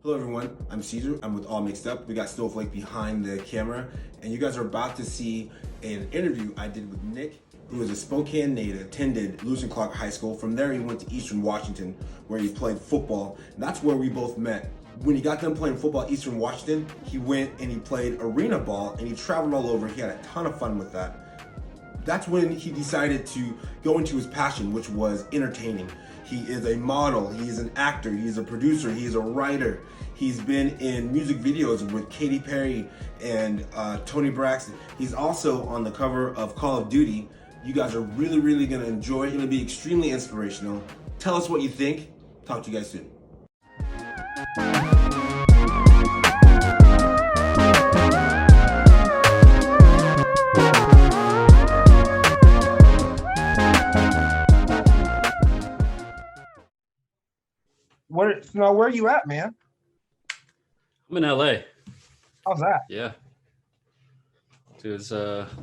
Hello everyone, I'm Caesar. I'm with All Mixed Up. We got Snowflake behind the camera, and you guys are about to see an interview I did with Nick, who is a Spokane native, attended Lewis and Clark High School. From there, he went to Eastern Washington, where he played football. And that's where we both met. When he got done playing football at Eastern Washington, he went and he played arena ball, and he traveled all over. He had a ton of fun with that. That's when he decided to go into his passion, which was entertaining. He is a model, he is an actor, he is a producer, he is a writer. He's been in music videos with Katy and Toni Braxton. He's also on the cover of Call of Duty. You guys are really gonna enjoy it. It's gonna be extremely inspirational. Tell us what you think. Talk to you guys soon. Where are you at, man? I'm in LA. How's that? Yeah. Dude, it's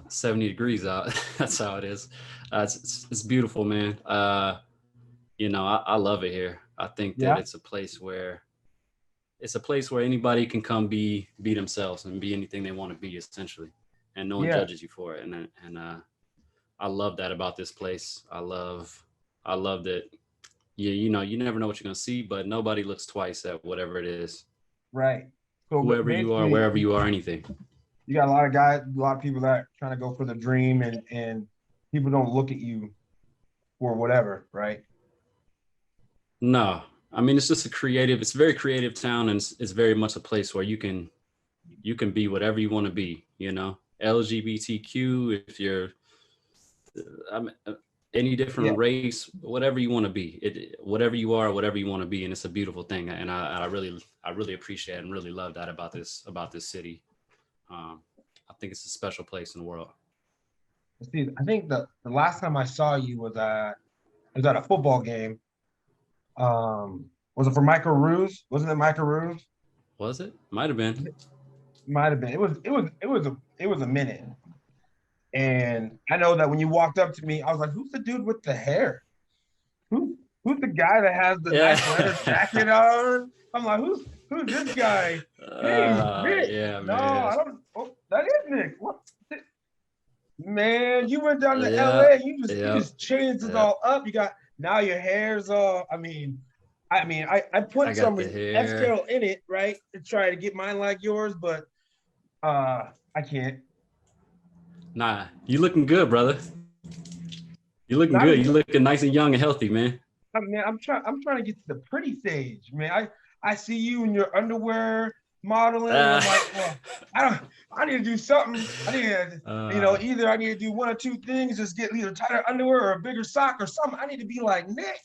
70 degrees out. That's how it is. It's beautiful, man. I love it here. I think that it's a place where anybody can come be themselves and be anything they want to be, essentially. And no one judges you for it. And I love that about this place. I love that. You never know what you're gonna see, but nobody looks twice at whatever it is. Right. So whoever you are, wherever you are, anything. You got a lot of people that are trying to go for the dream, and people don't look at you for whatever, right? No, I mean, it's just it's a very creative town, and it's very much a place where you can be whatever you want to be. LGBTQ, if you're, any different race, whatever you want to be, whatever you are, whatever you want to be, and it's a beautiful thing. And I really appreciate and really love that about this city. I think it's a special place in the world. See, I think the last time I saw you was at a football game. Was it for Michael Ruse? Wasn't it Michael Ruse? Was it? Might have been. Might have been. It was a minute. And I know that when you walked up to me, I was like, "Who's the dude with the hair? Who's the guy that has the nice leather jacket on?" I'm like, "Who's this guy?" Hey, Nick. Yeah, no, man. I don't. Oh, that is Nick. What? Man, you went down to LA. You just changed it all up. You got now your hair's all. I put some FKL in it, right, to try to get mine like yours, but I can't. Nah, you looking good, brother. You looking good. You looking nice and young and healthy, man. I mean, I'm trying to get to the pretty stage, man. I see you in your underwear modeling. I'm like, well, I need to do something. I need to, either I need to do one or two things, just get either tighter underwear or a bigger sock or something. I need to be like Nick.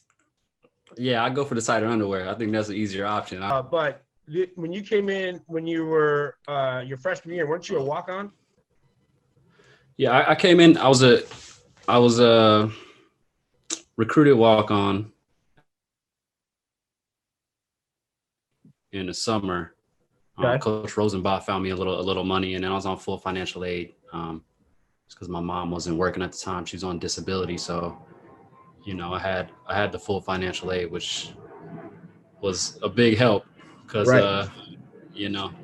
Yeah, I go for the tighter underwear. I think that's an easier option. But when you came in, when you were your freshman year, weren't you a walk-on? Yeah, I came in. I was a recruited walk-on in the summer. Coach Rosenbach found me a little money, and then I was on full financial aid. Just because my mom wasn't working at the time, she was on disability. So, I had the full financial aid, which was a big help because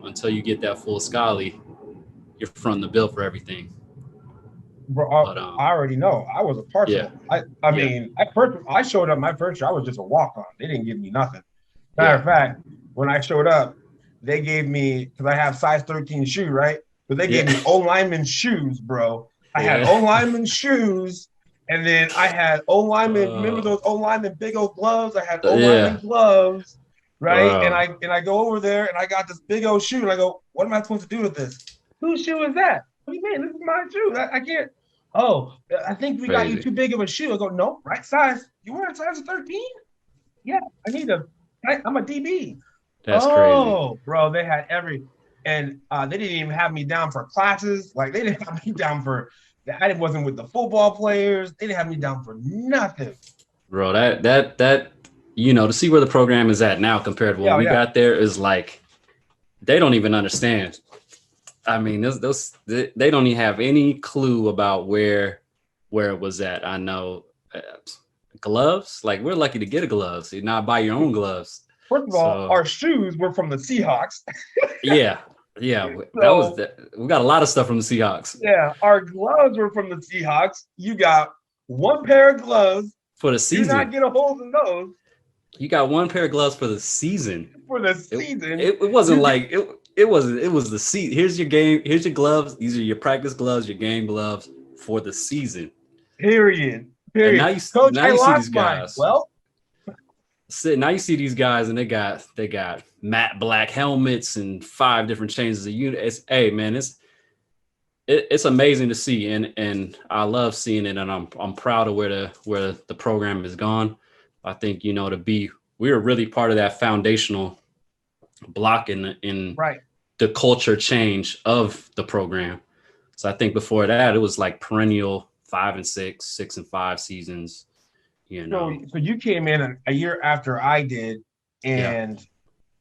until you get that full scholarly, you're fronting the bill for everything. Bro, I already know. I was a partial. I showed up my first year. I was just a walk-on. They didn't give me nothing. Matter of fact, when I showed up, they gave me, because I have size 13 shoe, right? But they gave me O-lineman shoes, bro. I had O-lineman shoes, and then I had O-lineman. Remember those O-lineman big old gloves? I had O-lineman gloves, right? And I go over there, and I got this big old shoe, and I go, what am I supposed to do with this? Whose shoe is that? What do you mean? This is my shoe. I can't. Oh, I think we got you too big of a shoe. I go, no, right size. You wear a size 13? Yeah, I'm a DB. That's crazy. Oh, bro, they had and they didn't even have me down for classes. Like, they didn't have me down I wasn't with the football players. They didn't have me down for nothing. Bro, that to see where the program is at now compared to what we got there is like, they don't even understand. I mean, they don't even have any clue about where it was at. I know gloves, like we're lucky to get gloves. You not buy your own gloves. First of all, our shoes were from the Seahawks. Yeah. We got a lot of stuff from the Seahawks. Yeah, our gloves were from the Seahawks. You got one pair of gloves for the season. Do not get a hold of those. You got one pair of gloves for the season. For the season. It wasn't like it wasn't. It was the season. Here's your game. Here's your gloves. These are your practice gloves, your game gloves for the season. Period. And now you see these guys. Well, now you see these guys, and they got matte black helmets and 5 different changes of unit. Hey man, it's amazing to see, and I love seeing it, and I'm proud of where the program has gone. I think we were really part of that foundational block in right. the culture change of the program. So I think before that it was like perennial 5 and 6, 6 and 5 seasons. So you came in a year after I did, and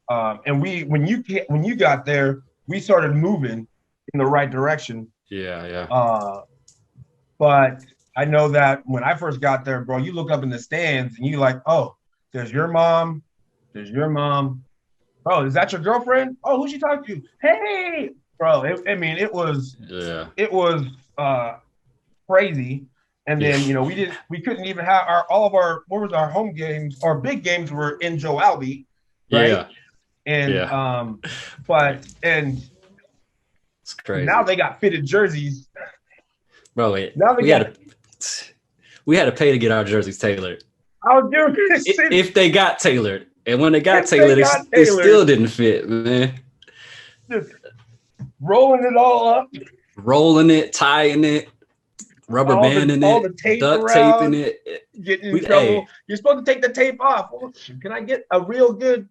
when you got there, we started moving in the right direction. But I know that when I first got there, bro, you look up in the stands and you like, oh, there's your mom. Bro, is that your girlfriend? Oh, who's she talking to? Hey, bro. It was crazy. And then we couldn't even have all of our home games. Our big games were in Joe Albee, right? But it's crazy. Now they got fitted jerseys. Bro, we had to pay to get our jerseys tailored. If they got tailored, and when they got tailored, it still didn't fit, man. Just rolling it all up, tying it, rubber banding it, duct taping it, getting in trouble. You're supposed to take the tape off. Well, can I get a real good?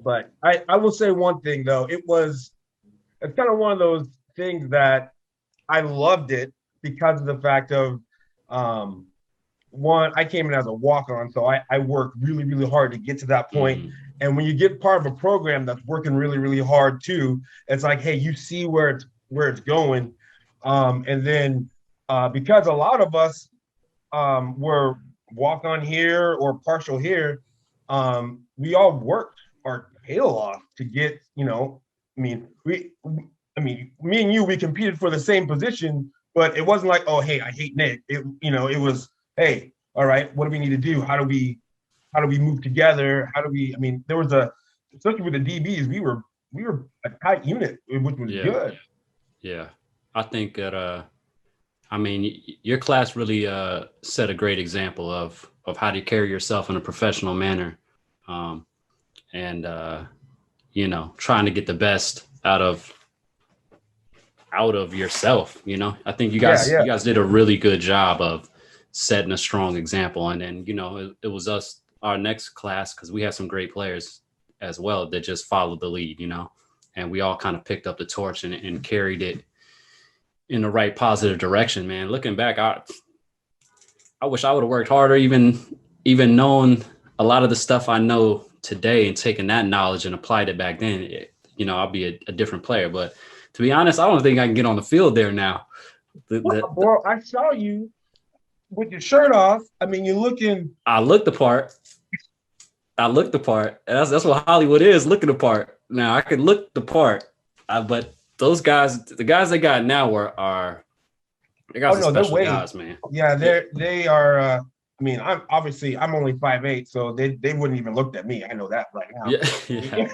But I will say one thing though. It's kind of one of those things that I loved it because of the fact of one, I came in as a walk-on, so I worked really, really hard to get to that point. And when you get part of a program that's working really, really hard too, it's like, hey, you see where it's going. And then because a lot of us were walk-on here or partial here, we all worked our tail off to get, me and you, we competed for the same position, but it wasn't like, oh, hey, I hate Nick. It was, hey, all right, what do we need to do? How do we move together? There was especially with the DBs, we were a tight unit, which was good. Yeah. I think that, your class really set a great example of how to carry yourself in a professional manner. Trying to get the best out of yourself. I think you guys did a really good job of setting a strong example. And then, it was our next class, because we had some great players as well that just followed the lead, and we all kind of picked up the torch and carried it in the right positive direction, man. Looking back, I wish I would have worked harder, even knowing a lot of the stuff I know today and taking that knowledge and applied it back then. I'll be a different player. But to be honest, I don't think I can get on the field there now. Bro, I saw you with your shirt off. You're looking. I look the part. And that's what Hollywood is, looking the part. Now I can look the part, but those guys, the guys they got now are some special guys, man. Yeah, they are. I'm only 5'8", so they wouldn't even look at me. I know that right now. Yeah.